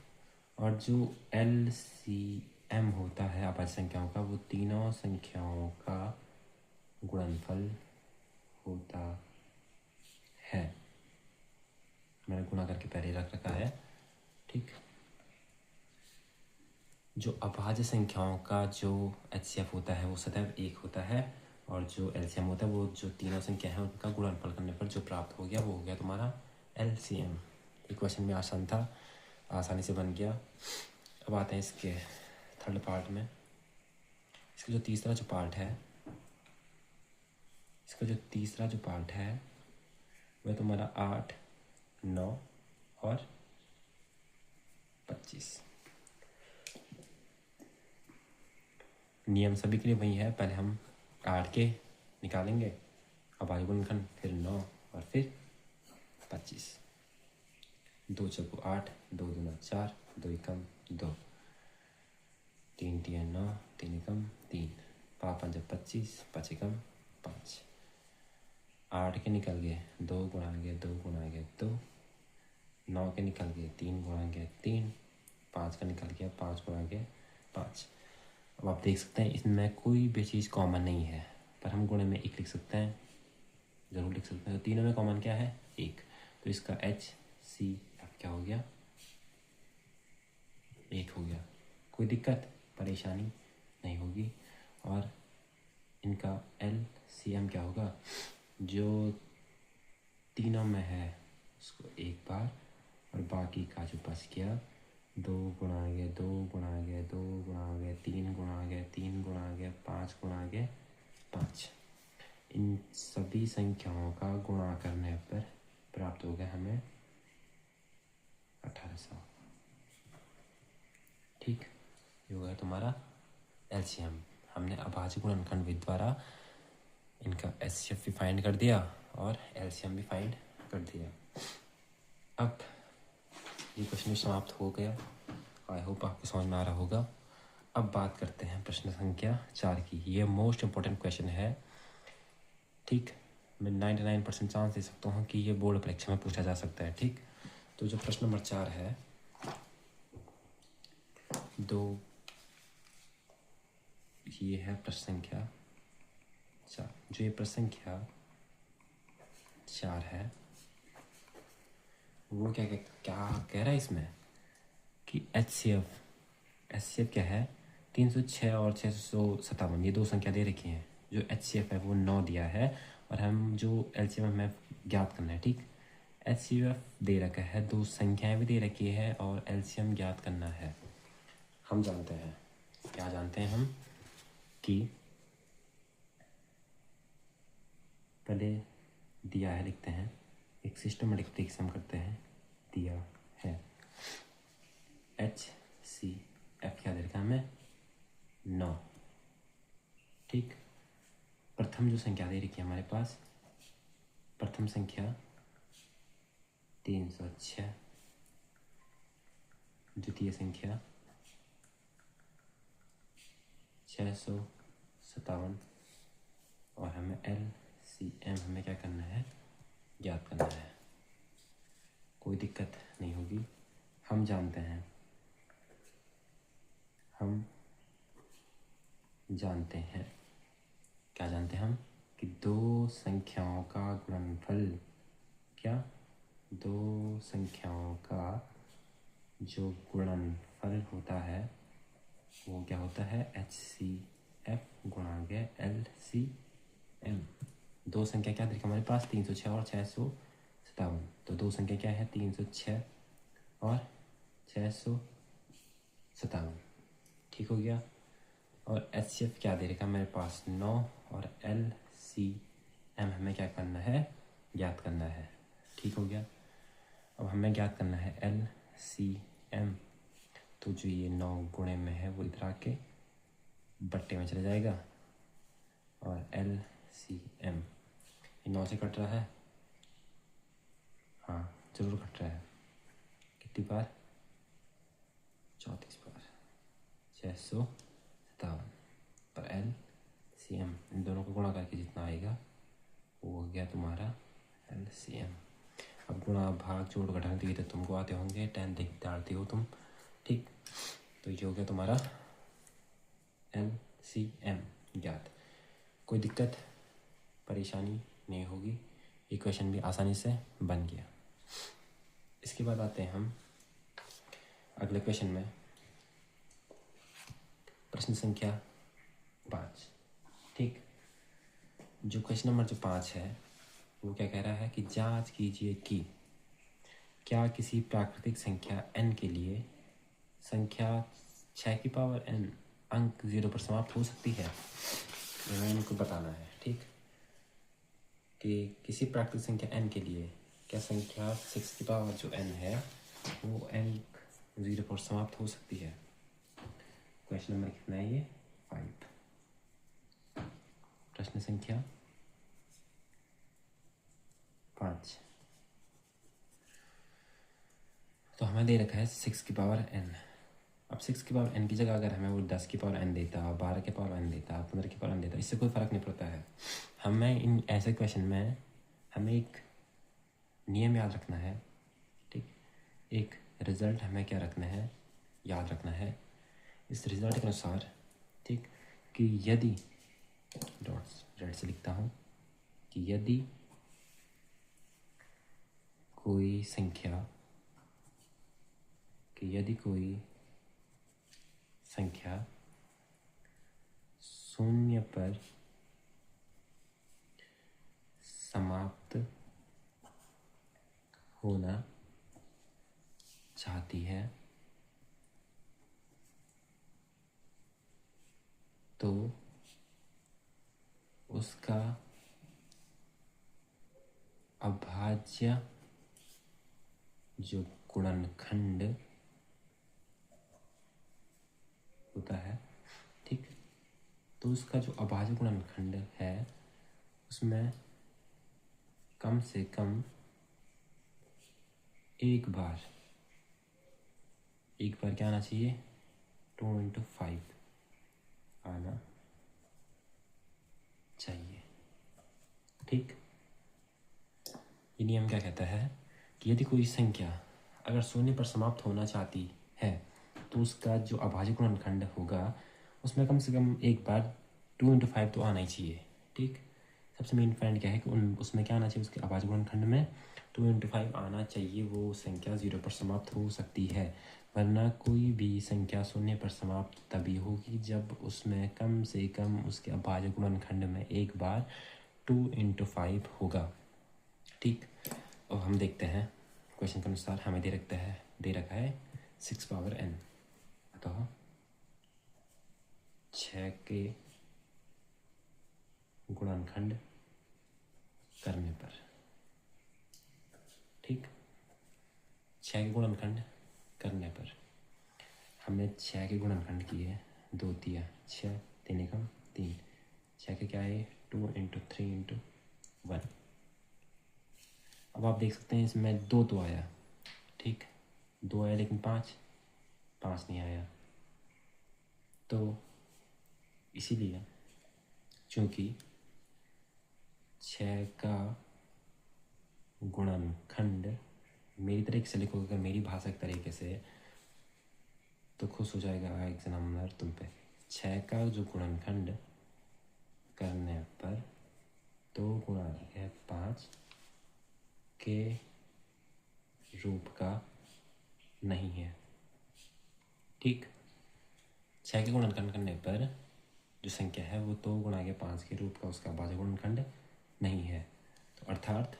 Speaker 1: और जो LCM होता है अभाज्य संख्याओं का, वो तीनों संख्याओं का गुणनफल होता है। मैंने गुणा करके पहले रख रखा है। ठीक, जो अभाज्य संख्याओं का जो HCF होता है वो सदैव 1 होता है, और जो LCM होता है वो जो तीनों संख्या है उनका गुणनफल करने पर जो प्राप्त हो गया वो हो गया तुम्हारा LCM। ये क्वेश्चन भी आसान था, आसानी से बन गया। अब आते हैं इसके थर्ड पार्ट में। इसका जो तीसरा जो पार्ट है वह तुम्हारा 8, 9 और 25। नियम सभी के लिए वही है, पहले हम 8 के निकालेंगे अभाज्य गुणनखंड, फिर 9 और फिर 25। 2 चौको 8, 2 दूना 4, 2 एकम 2, 3 तिया 9, 3 एकम 3, 5 पंजा 25, 5 एकम 5। 8 के निकल गए 2 गुणा गए 2 गुणा गए 2, 9 के निकल गए 3 गुणा गए 3, 5 का निकल गया 5 गुणा गए 5। अब आप देख सकते हैं इसमें कोई भी चीज़ कॉमन नहीं है, पर हम गुणे में 1 लिख सकते हैं, ज़रूर लिख सकते हैं। तो तीनों में कॉमन क्या है, 1, तो इसका HCF क्या हो गया, 1 हो गया। कोई दिक्कत परेशानी नहीं होगी। और इनका LCM क्या होगा, जो तीनों में है उसको एक बार, और बाकी का जो बच गया 2 गुणा आ गया, 2 गुणा आ गया, 2 गुणा आ गया, 3 गुणा आ गया, 3 गुणा आ गया, 5 गुणा आ गया, 5। इन सभी संख्याओं का गुणा करने पर प्राप्त हो गया हमें 1800। ठीक, ये हो गया तुम्हारा एलसीएम। हमने अभाज्य गुणनखंड विधि द्वारा इनका एचसीएफ भी फाइंड कर दिया और एलसीएम भी फाइंड कर दिया। अब ये क्वेश्चन भी समाप्त हो गया। आई होप आपको समझ में आ रहा होगा। अब बात करते हैं प्रश्न संख्या 4 की। ये मोस्ट इम्पोर्टेंट क्वेश्चन है। ठीक, मैं 99% चांस दे सकता हूँ कि ये बोर्ड परीक्षा में पूछा जा सकता है। ठीक, तो जो प्रश्न नंबर 4 है, ये है प्रश्न संख्या 4। जो ये प्रश्न संख्या 4 है वो क्या कह रहा है इसमें कि एचसीएफ क्या है, 306 और 657, ये 2 संख्या दे रखी हैं। जो एचसीएफ है वो 9 दिया है और हम जो एलसीएम हमें ज्ञात करना है। ठीक, एचसीएफ दे रखा है, 2 संख्याएं भी दे रखी है और एलसीएम ज्ञात करना है। हम जानते हैं, क्या जानते हैं हम, कि पहले दिया है लिखते हैं, एक सिस्टमेटिक तरीके से हम करते हैं। दिया है एचसीएफ क्या दे रखा है हमें, 9। ठीक, प्रथम जो संख्या दे रखी है हमारे पास, प्रथम संख्या 306, द्वितीय संख्या 657 और हमें एलसीएम हमें क्या करना है, ज्ञात करना है। कोई दिक्कत नहीं होगी। हम जानते हैं क्या जानते हैं हम, कि 2 संख्याओं का गुणनफल, क्या, 2 संख्याओं का जो गुणनफल होता है वो क्या होता है, एचसीएफ गुणा गया एलसीएम। 2 संख्या क्या देखा हमारे पास, 306 और 657। तो 2 संख्या क्या है, 306 और 657। ठीक हो गया। और एचसीएफ क्या दे रखा मेरे पास, 9 और एलसीएम हमें क्या करना है, ज्ञात करना है। ठीक हो गया। अब हमें ज्ञात करना है एलसीएम, तो जो ये 9 गुणे में है वो इधर आके बट्टे में चला जाएगा और एलसीएम ये 9 से कट रहा है, हाँ जरूर कट रहा है। कितनी बार, 34 बार, 657 पर एलसीएम इन दोनों को गुणा करके जितना आएगा वो हो गया तुम्हारा एलसीएम। अब गुणा भाग जोड़ घटाने दिए तो तुमको आते होंगे, 10 विद्यार्थी हो तुम। ठीक, तो ये हो गया तुम्हारा एलसीएम ज्ञात। कोई दिक्कत परेशानी नहीं होगी, ये क्वेश्चन भी आसानी से बन गया। इसके बाद आते हैं हम अगले क्वेश्चन में, प्रश्न संख्या 5। ठीक, जो क्वेश्चन नंबर जो 5 है वो क्या कह रहा है कि जांच कीजिए कि क्या किसी प्राकृतिक संख्या n के लिए संख्या 6 की पावर n अंक 0 पर समाप्त हो सकती है। हमें इनको बताना है। ठीक, कि किसी प्राकृतिक संख्या n के लिए क्या संख्या 6 की पावर जो n है वो अंक 0 पर समाप्त हो सकती है। क्वेश्चन नंबर कितना है ये, 5। प्रश्न संख्या 5। तो हमें दे रखा है 6 की पावर n। अब 6 की पावर n की जगह अगर हमें वो 10 की पावर n देता, 12 की पावर n देता, 15 की पावर n देता, इससे कोई फ़र्क नहीं पड़ता है। हमें इन ऐसे क्वेश्चन में हमें एक नियम याद रखना है। ठीक, एक रिज़ल्ट हमें क्या रखना है, याद रखना है। इस रिज़ल्ट के अनुसार, ठीक, कि यदि डॉट्स रेड से लिखता हूँ कि यदि कोई संख्या 0 पर समाप्त होना चाहती है तो उसका अभाज्य जो गुणनखंड होता है, ठीक, तो उसका जो अभाज्य गुणनखंड है उसमें कम से कम एक बार क्या आना चाहिए, 2×5 आना चाहिए। ठीक, ये नियम क्या कहता है कि यदि कोई संख्या अगर शून्य पर समाप्त होना चाहती है तो उसका जो अभाज्य गुणनखंड होगा उसमें कम से कम एक बार 2×5 तो आना ही चाहिए। ठीक, सबसे मेन पॉइंट क्या है कि उसमें क्या आना चाहिए, उसके अभाज्य गुणनखंड में 2×5 आना चाहिए। वो संख्या 0 पर समाप्त हो सकती है, वरना कोई भी संख्या शून्य पर समाप्त तभी होगी जब उसमें कम से कम उसके अभाज्य गुणनखंड में एक बार 2×5 होगा। ठीक, अब हम देखते हैं क्वेश्चन के अनुसार हमें दे रखा है 6 पावर n, अतः 6 के गुणनखंड करने पर, ठीक, 6 के गुणनखंड करने पर हमने 6 के गुणनखंड किए, 2 दिया 6, 3 एकम 3, 6 के क्या है 2×3×1। अब आप देख सकते हैं इसमें 2 तो आया, ठीक, 2 आया, लेकिन 5 नहीं आया। तो इसीलिए चूँकि 6 का गुणनखंड, मेरी तरीके से लिखोगे अगर मेरी भाषा के तरीके से तो खुश हो जाएगा एग्जामिनर तुम पे। 6 का जो गुणनखंड करने पर 2×5 के रूप का नहीं है। ठीक, 6 के गुणनखंड करने पर जो संख्या है वो 2×5 के रूप का उसका अभाज्य गुणनखंड नहीं है। तो अर्थात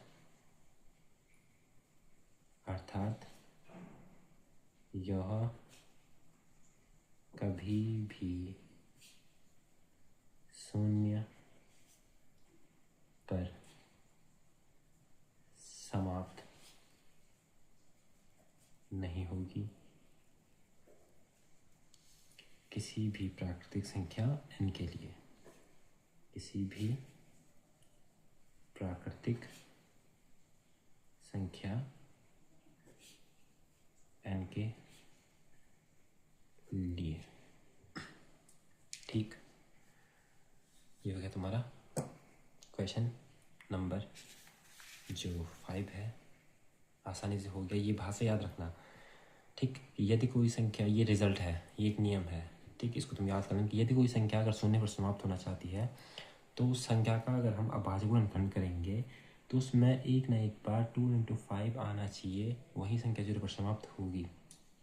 Speaker 1: यह कभी भी शून्य पर समाप्त नहीं होगी किसी भी प्राकृतिक संख्या n के लिए, किसी भी प्राकृतिक संख्या n के लिए। ठीक, ये हो गया तुम्हारा क्वेश्चन नंबर जो 5 है, आसानी से हो गया। ये भाषा याद रखना, ठीक, यदि कोई संख्या, ये रिजल्ट है, ये एक नियम है, ठीक, इसको तुम याद करना कि यदि कोई संख्या अगर शून्य पर समाप्त होना चाहती है तो उस संख्या का अगर हम अभाज्य गुणनखंड करेंगे तो उसमें एक ना एक बार 2×5 आना चाहिए, वही संख्या 0 पर समाप्त होगी।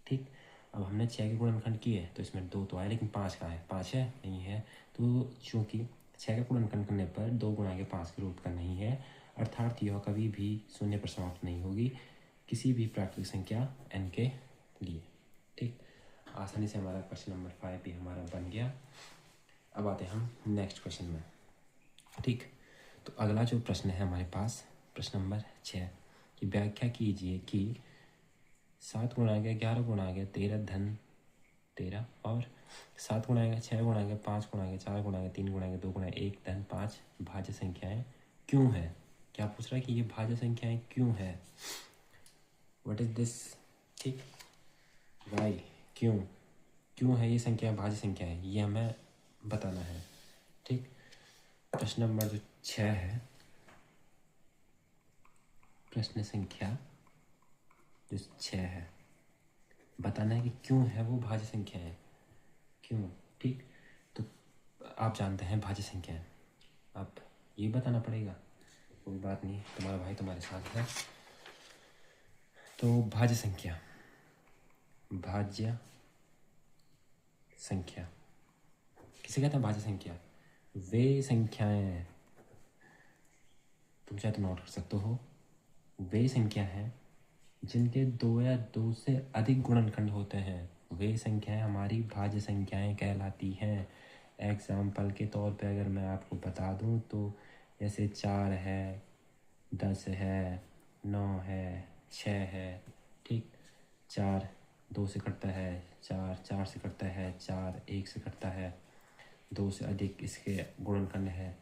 Speaker 1: ठीक, अब हमने 6 के गुणनखंड किए तो इसमें 2 तो आए, लेकिन 5 कहाँ है, 5 है नहीं है। तो चूँकि 6 का गुणनखंड करने पर 2×5 के रूप का नहीं है, अर्थात यह कभी भी शून्य पर समाप्त नहीं होगी किसी भी प्राकृतिक संख्या n के लिए। ठीक, आसानी से हमारा क्वेश्चन नंबर 5 भी हमारा बन गया। अब आते हैं हम नेक्स्ट क्वेश्चन में। ठीक, तो अगला जो प्रश्न है हमारे पास, प्रश्न नंबर 6 की व्याख्या कीजिए कि 7×11×13 और 7×6×5×4×3×2×1 5 भाज्य संख्याएं क्यों है। क्या पूछ रहा है कि ये भाज्य संख्याएं क्यों है, व्हाट इज दिस। ठीक, वाई, क्यों है ये संख्या भाज्य संख्या है, ये हमें बताना है। ठीक, प्रश्न नंबर जो 6 है, प्रश्न संख्या जो 6 है, बताना है कि क्यों है वो भाज्य संख्या है, क्यों। ठीक, तो आप जानते हैं भाज्य संख्या है, आप ये बताना पड़ेगा, कोई बात नहीं, तुम्हारा भाई तुम्हारे साथ है। तो भाज्य संख्या किसे कहते हैं भाज्य संख्या, वे संख्याएं, तुम चाहे तो नोट कर सकते हो, वे संख्या हैं जिनके 2 या 2 से अधिक गुणनखंड होते हैं, वे संख्याएं हमारी भाज्य संख्याएं कहलाती हैं। एग्ज़ाम्पल के तौर पे अगर मैं आपको बता दूं तो जैसे 4 है, 10 है, 9 है, 6 है, ठीक। 4 2 से कटता है, 4 4 से कटता है, 4 1 से कटता है, 2 से अधिक इसके गुणनखंड है।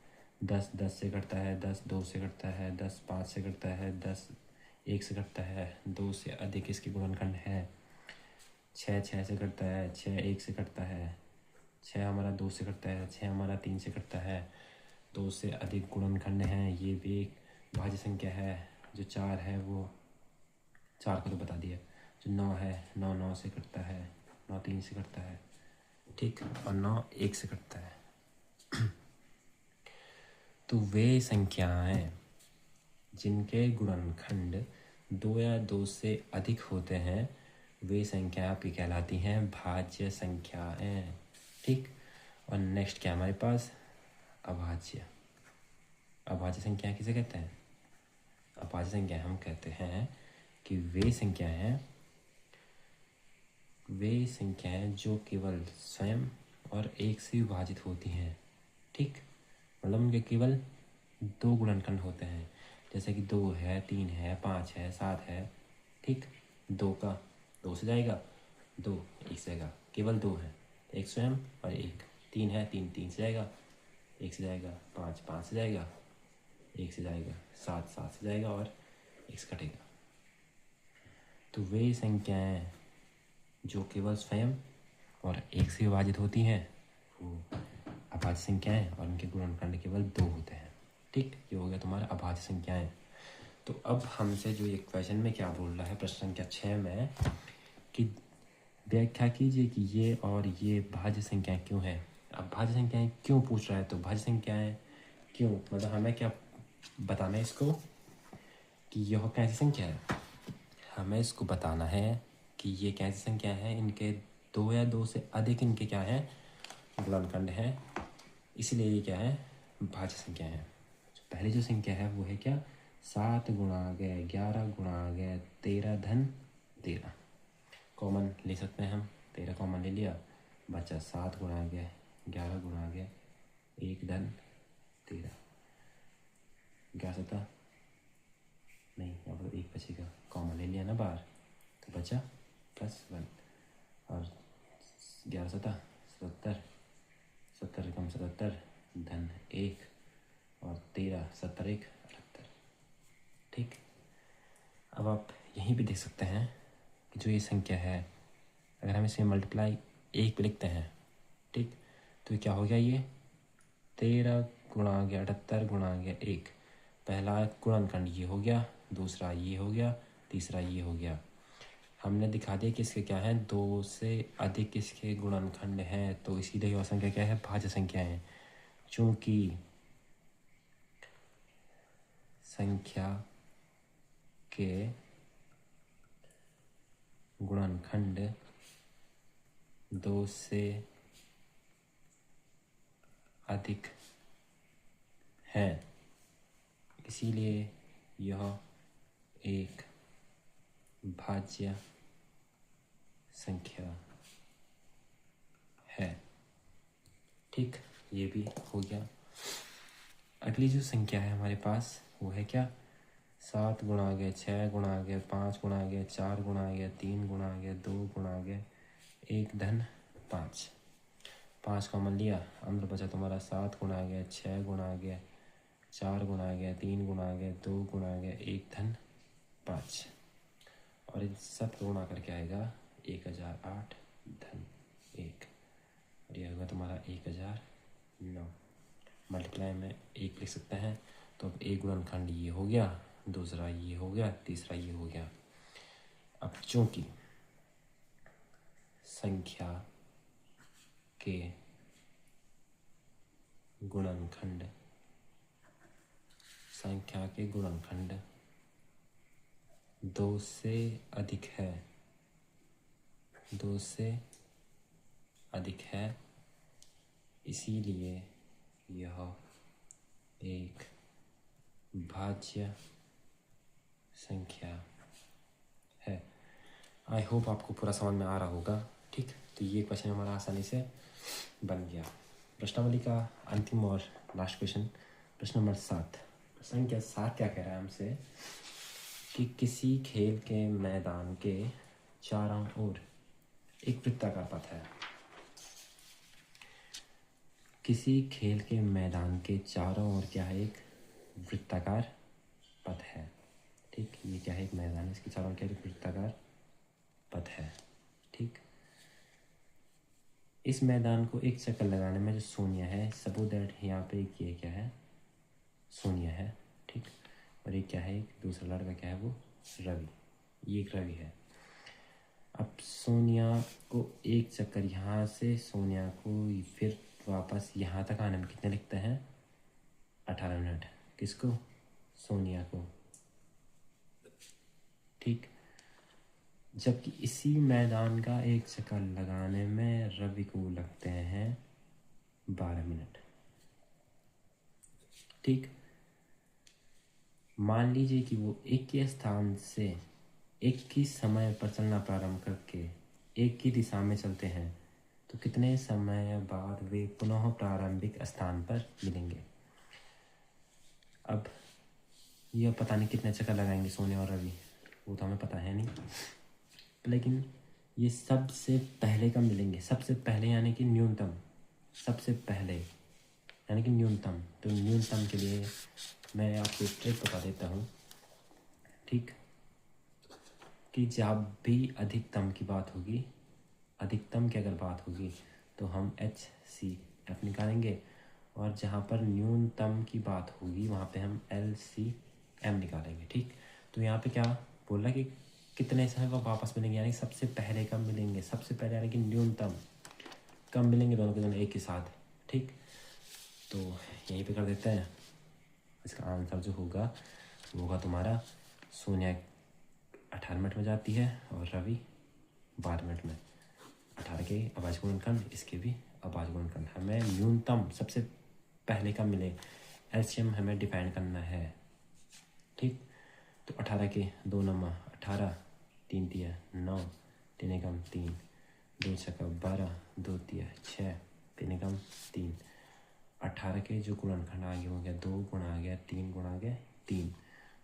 Speaker 1: 10 10 से कटता है, 10 2 से कटता है, 10 5 से कटता है, 10 1 से कटता है, 2 से अधिक इसके गुणनखंड है। 6 6 से कटता है, 6 1 से कटता है, 6 हमारा 2 से कटता है, 6 हमारा 3 से कटता है, 2 से अधिक गुणनखंड हैं। ये भी एक भाज्य संख्या है। जो 4 है वो 4 को तो बता दिया। जो 9 है, 9 9 से कटता है, 9 3 से कटता है, ठीक। और 9 1 से कटता है। तो वे संख्याएं जिनके गुणनखंड 2 या 2 से अधिक होते हैं वे संख्या आपकी कहलाती हैं भाज्य संख्याएं, ठीक। और नेक्स्ट क्या हमारे पास, अभाज्य। अभाज्य संख्या किसे कहते हैं? अभाज्य संख्या हम कहते हैं कि वे संख्याएं जो केवल स्वयं और एक से विभाजित होती हैं, ठीक। मतलब उनके केवल 2 गुणनखंड होते हैं, जैसे कि 2 है, 3 है, 5 है, 7 है, ठीक। 2 का 2 से जाएगा, 2 1 से जाएगा, केवल 2 है, एक स्वयं और एक। 3 है, 3 3 से जाएगा, 1 से जाएगा, 5 5 से जाएगा, 1 से जाएगा, 7 7 से जाएगा और 1 से कटेगा। तो वे संख्याएं जो केवल स्वयं और एक से विभाजित होती हैं वो अभाज्य संख्याएं और उनके गुणनखंड केवल 2 होते हैं, ठीक। ये हो गया तुम्हारा अभाज्य संख्याएं। तो अब हमसे जो ये क्वेश्चन में क्या बोल रहा है, प्रश्न संख्या 6 में, कि व्याख्या कीजिए कि ये और ये भाज्य संख्याएं क्यों हैं। अब भाज्य संख्याएं क्यों पूछ रहा है, तो भाज्य संख्याएं क्यों, मतलब हमें क्या बताना है इसको कि यह कैसी संख्या है। हमें इसको बताना है कि ये कैसी संख्या है, इनके 2 या 2 से अधिक इनके क्या है, गुणनखंड है, इसलिए ये क्या है, भाज्य संख्या है। पहली जो संख्या है वो है क्या, 7 गुणा गए 11 गुणा गए 13 धन 13। कॉमन ले सकते हैं हम, 13 कॉमन ले लिया, बचा 7 गुणा गए 11 गुणा गए 1 धन 13। 11 सता नहीं, अब 1 बचेगा, कॉमन ले लिया ना बाहर, तो बचा +1 और 11 सता 77, 70 कम 77 धन 1 और 13 70 1 78, ठीक। अब आप यहीं पे देख सकते हैं कि जो ये संख्या है, अगर हम इसे मल्टीप्लाई 1 पे लिखते हैं, ठीक, तो क्या हो गया, ये 13 गुणा गया 78 गुणा गया 1। पहला गुणनखंड ये हो गया, दूसरा ये हो गया, तीसरा ये हो गया। हमने दिखा दिया कि इसके क्या है, 2 से अधिक इसके गुणनखंड हैं, तो इसीलिए यह संख्या क्या है, भाज्य संख्या है। चूँकि संख्या के गुणनखंड 2 से अधिक हैं, इसीलिए यह एक भाज्य संख्या है, ठीक। ये भी हो गया। अगली जो संख्या है हमारे पास वो है क्या, 7 गुणा गया 6 गुणा गया 5 गुणा गया 4 गुणा गया 3 गुणा गया 2 गुणा गया 1 धन 5। 5 कॉमन लिया, अंदर बचा तुम्हारा 7 गुणा गया 6 गुणा गया 4 गुणा गया 3 गुणा गया 2 गुणा गया 1 धन 5, और इन सब गुणा करके आएगा 1008 धन 1, और यह होगा तुम्हारा 1009। मल्टीप्लाई में 1 लिख सकते हैं, तो अब एक गुणनखंड ये हो गया, दूसरा ये हो गया, तीसरा ये हो गया। अब चूंकि संख्या के गुणनखंड 2 से अधिक है, 2 से अधिक है, इसीलिए यह एक भाज्य संख्या है। आई होप आपको पूरा समझ में आ रहा होगा, ठीक। तो ये क्वेश्चन हमारा आसानी से बन गया। प्रश्नावली का अंतिम और लास्ट क्वेश्चन, प्रश्न नंबर 7। संख्या 7 क्या कह रहा है हमसे कि किसी खेल के मैदान के चारों ओर एक वृत्ताकार पथ है। किसी खेल के मैदान के चारों ओर क्या है, एक वृत्ताकार पथ है। ठीक, ये क्या है, एक मैदान है, इसके चारों ओर क्या है, एक वृत्ताकार पथ है। ठीक, इस मैदान को एक चक्कर लगाने में जो सोनिया है, सपोज दैट यहाँ पे एक ये क्या है, सोनिया है। ठीक, और एक क्या है, एक दूसरा लड़का क्या है, वो रवि, ये एक रवि है। अब सोनिया को एक चक्कर यहाँ से सोनिया को फिर वापस यहाँ तक आने में कितने लगते हैं, 18 मिनट। किसको, सोनिया को। ठीक, जबकि इसी मैदान का एक चक्कर लगाने में रवि को लगते हैं 12 मिनट। ठीक, मान लीजिए कि वो एक ही स्थान से एक ही समय पर चलना प्रारंभ करके एक ही दिशा में चलते हैं, तो कितने समय बाद वे पुनः प्रारंभिक स्थान पर मिलेंगे। अब यह पता नहीं कितने चक्कर लगाएंगे सोनिया और रवि, वो तो हमें पता है नहीं, लेकिन ये सबसे पहले कब मिलेंगे, सबसे पहले यानी कि न्यूनतम, सबसे पहले यानी कि न्यूनतम। तो न्यूनतम के लिए मैं आपको एक ट्रिक बता देता हूँ। ठीक, कि जब भी अधिकतम की बात होगी, अधिकतम की अगर बात होगी तो हम HCF निकालेंगे, और जहाँ पर न्यूनतम की बात होगी वहाँ पे हम LCM निकालेंगे। ठीक, तो यहाँ पे क्या बोल रहा है कि कितने समय वो वापस मिलेंगे, यानी सबसे पहले कब मिलेंगे, सबसे पहले यानी कि न्यूनतम कब मिलेंगे, दोनों के दोनों एक ही साथ। ठीक, तो यहीं पे कर देते हैं। इसका आंसर जो होगा वो होगा तुम्हारा, सोनिया 18 मिनट में जाती है और रवि 12 मिनट में। 18 के अभाज्य गुणनखंड, इसके भी अभाज्य गुणनखंड। हमें न्यूनतम सबसे पहले कब मिले, LCM हमें डिफाइन करना है। ठीक, तो 18 के 2 नंबर 18, 3 तिया 9, 3 एकम 3, 2 छक्का 12, 2 तिया 6, 3 एकम 3। 18 के जो गुणनखंड आ गया हो गया 2 गुणा आ गया 3 गुणा आ गया 3,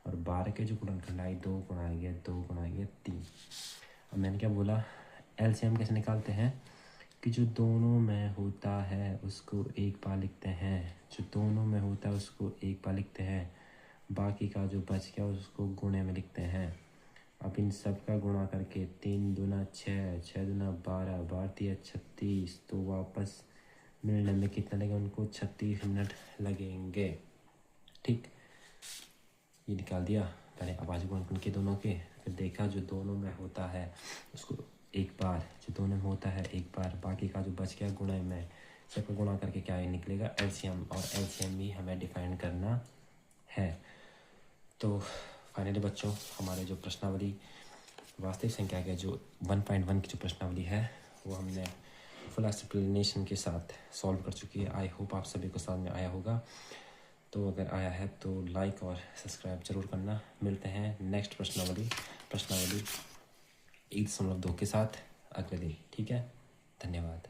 Speaker 1: और 12 के जो गुणनखंड आए 2 गुणा आ गया 2 गुणा आ गया 3। अब मैंने क्या बोला, LCM कैसे निकालते हैं कि जो दोनों में होता है उसको एक बार लिखते हैं, जो दोनों में होता है उसको एक बार लिखते हैं, बाकी का जो बच गया उसको गुणे में लिखते हैं। अब इन सब का गुणा करके 3 दूना 6, 6 दूना 12, 12 तिया 36, तो वापस मिलने में कितना लगेगा उनको, 36 मिनट लगेंगे। ठीक, ये निकाल दिया पहले अभाज्य गुणनखंड के दोनों के, फिर देखा जो दोनों में होता है उसको एक बार, जो दोनों में होता है एक बार, बाकी का जो बच गया गुणे में, सबको गुणा करके क्या ये निकलेगा LCM, और LCM भी हमें डिफाइन करना है। तो फाइनली बच्चों, हमारे जो प्रश्नावली वास्तविक संख्या के जो 1.1 की जो प्रश्नावली है वो हमने फुल एक्सप्लेनेशन के साथ सॉल्व कर चुकी है। आई होप आप सभी को समझ में आया होगा। तो अगर आया है तो लाइक और सब्सक्राइब जरूर करना। मिलते हैं नेक्स्ट प्रश्नावली 1.2 के साथ अगले दिन। ठीक है, धन्यवाद।